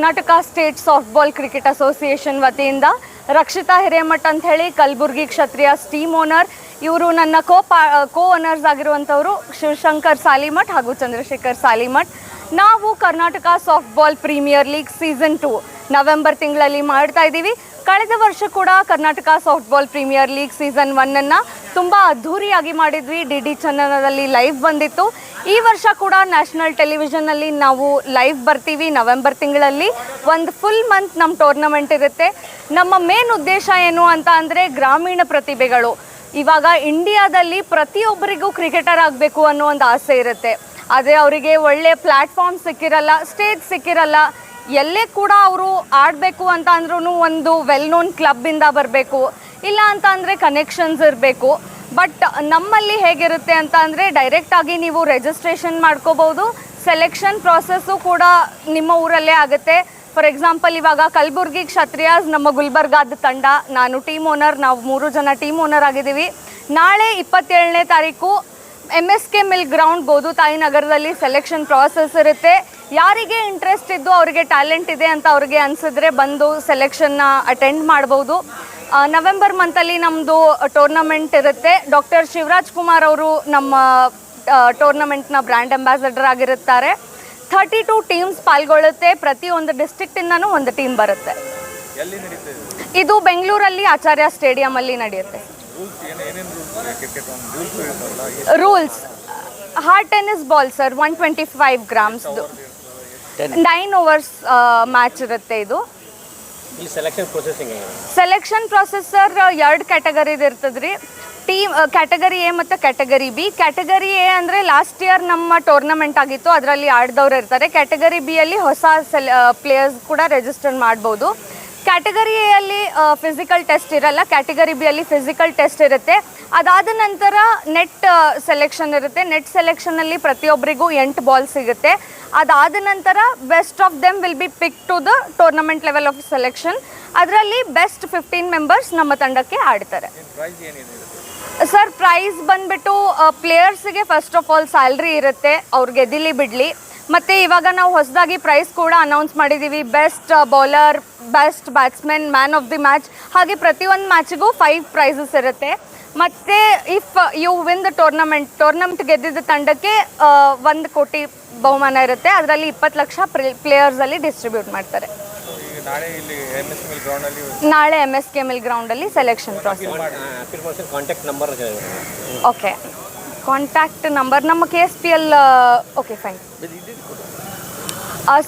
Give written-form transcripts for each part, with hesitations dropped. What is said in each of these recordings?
Karnataka state softball cricket association ವತಿಯಿಂದ ರಕ್ಷಿತಾ ಹಿರೇಮಠ್ ಅಂತ ಹೇಳಿ ಕಲಬುರ್ಗಿ ಕ್ಷತ್ರಿಯಾಸ್ ಟೀಮ್ ಓನರ್. ಇವರು ನನ್ನ ಕೋ ಓನರ್ಸ್ ಆಗಿರುವಂಥವರು ಶಿವಶಂಕರ್ ಸಾಲಿಮಠ್ ಹಾಗೂ ಚಂದ್ರಶೇಖರ್ ಸಾಲಿಮಠ್. ನಾವು Karnataka softball premier league season 2 November ತಿಂಗಳಲ್ಲಿ ಮಾಡ್ತಾ ಇದ್ದೀವಿ. ಕಳೆದ ವರ್ಷ ಕೂಡ Karnataka softball premier league season 1 ತುಂಬ ಅದ್ಧೂರಿಯಾಗಿ ಮಾಡಿದ್ವಿ. ಡಿ ಚಾನಲಲ್ಲಿ ಲೈವ್ ಬಂದಿತ್ತು. ಈ ವರ್ಷ ಕೂಡ ನ್ಯಾಷನಲ್ ಟೆಲಿವಿಷನ್ನಲ್ಲಿ ನಾವು ಲೈವ್ ಬರ್ತೀವಿ. ನವೆಂಬರ್ ತಿಂಗಳಲ್ಲಿ ಒಂದು ಫುಲ್ ಮಂತ್ ನಮ್ಮ ಟೂರ್ನಮೆಂಟ್ ಇರುತ್ತೆ. ನಮ್ಮ ಮೇನ್ ಉದ್ದೇಶ ಏನು ಅಂತ ಅಂದರೆ ಗ್ರಾಮೀಣ ಪ್ರತಿಭೆಗಳು ಇವಾಗ ಇಂಡಿಯಾದಲ್ಲಿ ಪ್ರತಿಯೊಬ್ಬರಿಗೂ ಕ್ರಿಕೆಟರ್ ಆಗಬೇಕು ಅನ್ನೋ ಒಂದು ಆಸೆ ಇರುತ್ತೆ. ಆದರೆ ಅವರಿಗೆ ಒಳ್ಳೆ ಪ್ಲ್ಯಾಟ್ಫಾರ್ಮ್ ಸಿಕ್ಕಿರಲ್ಲ, ಸ್ಟೇಜ್ ಸಿಕ್ಕಿರಲ್ಲ. ಎಲ್ಲೇ ಕೂಡ ಅವರು ಆಡಬೇಕು ಅಂತ ಅಂದ್ರೂ ಒಂದು ವೆಲ್ ನೋನ್ ಕ್ಲಬ್ಬಿಂದ ಬರಬೇಕು, ಇಲ್ಲ ಅಂತ ಅಂದರೆ ಕನೆಕ್ಷನ್ಸ್ ಇರಬೇಕು. ಬಟ್ ನಮ್ಮಲ್ಲಿ ಹೇಗಿರುತ್ತೆ ಅಂತ ಅಂದರೆ ಡೈರೆಕ್ಟಾಗಿ ನೀವು ರಿಜಿಸ್ಟ್ರೇಷನ್ ಮಾಡ್ಕೋಬೋದು. ಸೆಲೆಕ್ಷನ್ ಪ್ರಾಸೆಸ್ಸು ಕೂಡ ನಿಮ್ಮ ಊರಲ್ಲೇ ಆಗುತ್ತೆ. ಫಾರ್ ಎಕ್ಸಾಂಪಲ್ ಇವಾಗ ಕಲಬುರ್ಗಿ ಕ್ಷತ್ರಿಯಾಸ್ ನಮ್ಮ ಗುಲ್ಬರ್ಗಾದ ತಂಡ, ನಾನು ಟೀಮ್ ಓನರ್, ನಾವು 3 ಜನ ಟೀಮ್ ಓನರ್ ಆಗಿದ್ದೀವಿ. ನಾಳೆ 27ನೇ ತಾರೀಕು MSK ಮಿಲ್ ಗ್ರೌಂಡ್ ಬೋದುತಾಯಿ ನಗರದಲ್ಲಿ ಸೆಲೆಕ್ಷನ್ ಪ್ರಾಸೆಸ್ ಇರುತ್ತೆ. ಯಾರಿಗೆ ಇಂಟ್ರೆಸ್ಟ್ ಇದ್ದು ಅವರಿಗೆ ಟ್ಯಾಲೆಂಟ್ ಇದೆ ಅಂತ ಅವ್ರಿಗೆ ಅನಿಸಿದ್ರೆ ಬಂದು ಸೆಲೆಕ್ಷನ್ನ ಅಟೆಂಡ್ ಮಾಡ್ಬೋದು. ನವೆಂಬರ್ ಮಂತಲ್ಲಿ ನಮ್ಮದು ಟೂರ್ನಮೆಂಟ್ ಇರುತ್ತೆ. ಡಾಕ್ಟರ್ ಶಿವರಾಜ್ ಕುಮಾರ್ ಅವರು ನಮ್ಮ ಟೂರ್ನಮೆಂಟ್ನ ಬ್ರ್ಯಾಂಡ್ ಅಂಬಾಸಡರ್ ಆಗಿರುತ್ತಾರೆ. 32 ಟೀಮ್ಸ್ ಪಾಲ್ಗೊಳ್ಳುತ್ತೆ. ಪ್ರತಿಯೊಂದು ಡಿಸ್ಟ್ರಿಕ್ಟಿಂದನೂ ಒಂದು ಟೀಮ್ ಬರುತ್ತೆ. ಇದು ಬೆಂಗಳೂರಲ್ಲಿ ಆಚಾರ್ಯ ಸ್ಟೇಡಿಯಮಲ್ಲಿ ನಡೆಯುತ್ತೆ. Rules hard tennis ball sir, 125 ಗ್ರಾಮ್ಸ್ದು 9 overs match ಇರುತ್ತೆ. ಇದು ಸೆಲೆಕ್ಷನ್ ಪ್ರೊಸೆಸ್ ಸರ್ 2 ಕ್ಯಾಟಗರಿದು ಇರ್ತದೆ ರೀ. ಟೀಮ್ ಕ್ಯಾಟಗರಿ ಎ ಮತ್ತು ಕ್ಯಾಟಗರಿ ಬಿ. ಕ್ಯಾಟಗರಿ ಎ ಅಂದರೆ ಲಾಸ್ಟ್ ಇಯರ್ ನಮ್ಮ ಟೂರ್ನಮೆಂಟ್ ಆಗಿತ್ತು, ಅದರಲ್ಲಿ ಆಡಿದವರು ಇರ್ತಾರೆ. ಕ್ಯಾಟಗರಿ ಬಿ ಅಲ್ಲಿ ಹೊಸ ಪ್ಲೇಯರ್ಸ್ ಕೂಡ ರಿಜಿಸ್ಟರ್ ಮಾಡ್ಬೋದು. ಕ್ಯಾಟಗರಿ ಎ ಅಲ್ಲಿ ಫಿಸಿಕಲ್ ಟೆಸ್ಟ್ ಇರಲ್ಲ, ಕ್ಯಾಟಗರಿ ಬಿ ಅಲ್ಲಿ ಫಿಸಿಕಲ್ ಟೆಸ್ಟ್ ಇರುತ್ತೆ. ಅದಾದ ನಂತರ ನೆಟ್ ಸೆಲೆಕ್ಷನ್ ಇರುತ್ತೆ. ನೆಟ್ ಸೆಲೆಕ್ಷನಲ್ಲಿ ಪ್ರತಿಯೊಬ್ಬರಿಗೂ 8 ಬಾಲ್ ಸಿಗುತ್ತೆ. ಅದಾದ ನಂತರ best of them will be pick to the tournament level of selection. ಅದರಲ್ಲಿ ಬೆಸ್ಟ್ 15 ಮೆಂಬರ್ಸ್ ನಮ್ಮ ತಂಡಕ್ಕೆ ಆಡ್ತಾರೆ. ಸರ್ ಪ್ರೈಸ್ ಬಂದುಬಿಟ್ಟು ಪ್ಲೇಯರ್ಸಿಗೆ ಫಸ್ಟ್ ಆಫ್ ಆಲ್ ಸ್ಯಾಲ್ರಿ ಇರುತ್ತೆ, ಅವ್ರು ಗೆದ್ದಿಲಿ ಬಿಡಲಿ. ಮತ್ತು ಇವಾಗ ನಾವು ಹೊಸದಾಗಿ ಪ್ರೈಸ್ ಕೂಡ ಅನೌನ್ಸ್ ಮಾಡಿದ್ದೀವಿ. Best bowler, best batsman, man of the match, ಹಾಗೆ ಪ್ರತಿಯೊಂದು ಮ್ಯಾಚಿಗೂ 5 ಪ್ರೈಸಸ್ ಇರುತ್ತೆ. ಮತ್ತು if you win the tournament ಗೆದ್ದಿದ್ದ ತಂಡಕ್ಕೆ 1 ಕೋಟಿ ಬಹುಮಾನ ಇರುತ್ತೆ. ಅದರಲ್ಲಿ 20 ಲಕ್ಷ ಪ್ಲೇಯರ್ಸಲ್ಲಿ ಡಿಸ್ಟ್ರಿಬ್ಯೂಟ್ ಮಾಡ್ತಾರೆ. ನಾಳೆ MSK ಮಿಲ್ ಗ್ರೌಂಡಲ್ಲಿ selection process. Okay, contact number ನಮ್ಮ KSPL. Okay fine.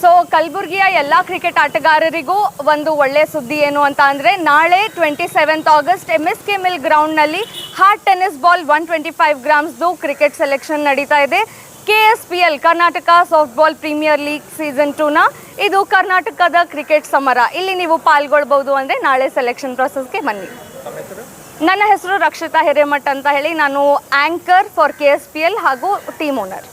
ಸೊ ಕಲಬುರ್ಗಿಯ ಎಲ್ಲ ಕ್ರಿಕೆಟ್ ಆಟಗಾರರಿಗೂ ಒಂದು ಒಳ್ಳೆಯ ಸುದ್ದಿ ಏನು ಅಂತ ಅಂದರೆ ನಾಳೆ 27th ಆಗಸ್ಟ್ MSK ಮಿಲ್ ಗ್ರೌಂಡ್ನಲ್ಲಿ ಹಾರ್ಡ್ ಟೆನ್ನಿಸ್ ಬಾಲ್ 125 ಗ್ರಾಮ್ಸ್ದು ಕ್ರಿಕೆಟ್ ಸೆಲೆಕ್ಷನ್ ನಡೀತಾ ಇದೆ. KSPL Karnataka softball premier league season 2 ಇದು ಕರ್ನಾಟಕದ ಕ್ರಿಕೆಟ್ ಸಮರ. ಇಲ್ಲಿ ನೀವು ಪಾಲ್ಗೊಳ್ಬೋದು ಅಂದರೆ ನಾಳೆ ಸೆಲೆಕ್ಷನ್ ಪ್ರಾಸೆಸ್ಗೆ ಬನ್ನಿ. ನನ್ನ ಹೆಸರು ರಕ್ಷಿತಾ ಹಿರೇಮಠ್ ಅಂತ ಹೇಳಿ, ನಾನು ಆ್ಯಂಕರ್ ಫಾರ್ KSPL ಹಾಗೂ ಟೀಮ್ ಓನರ್.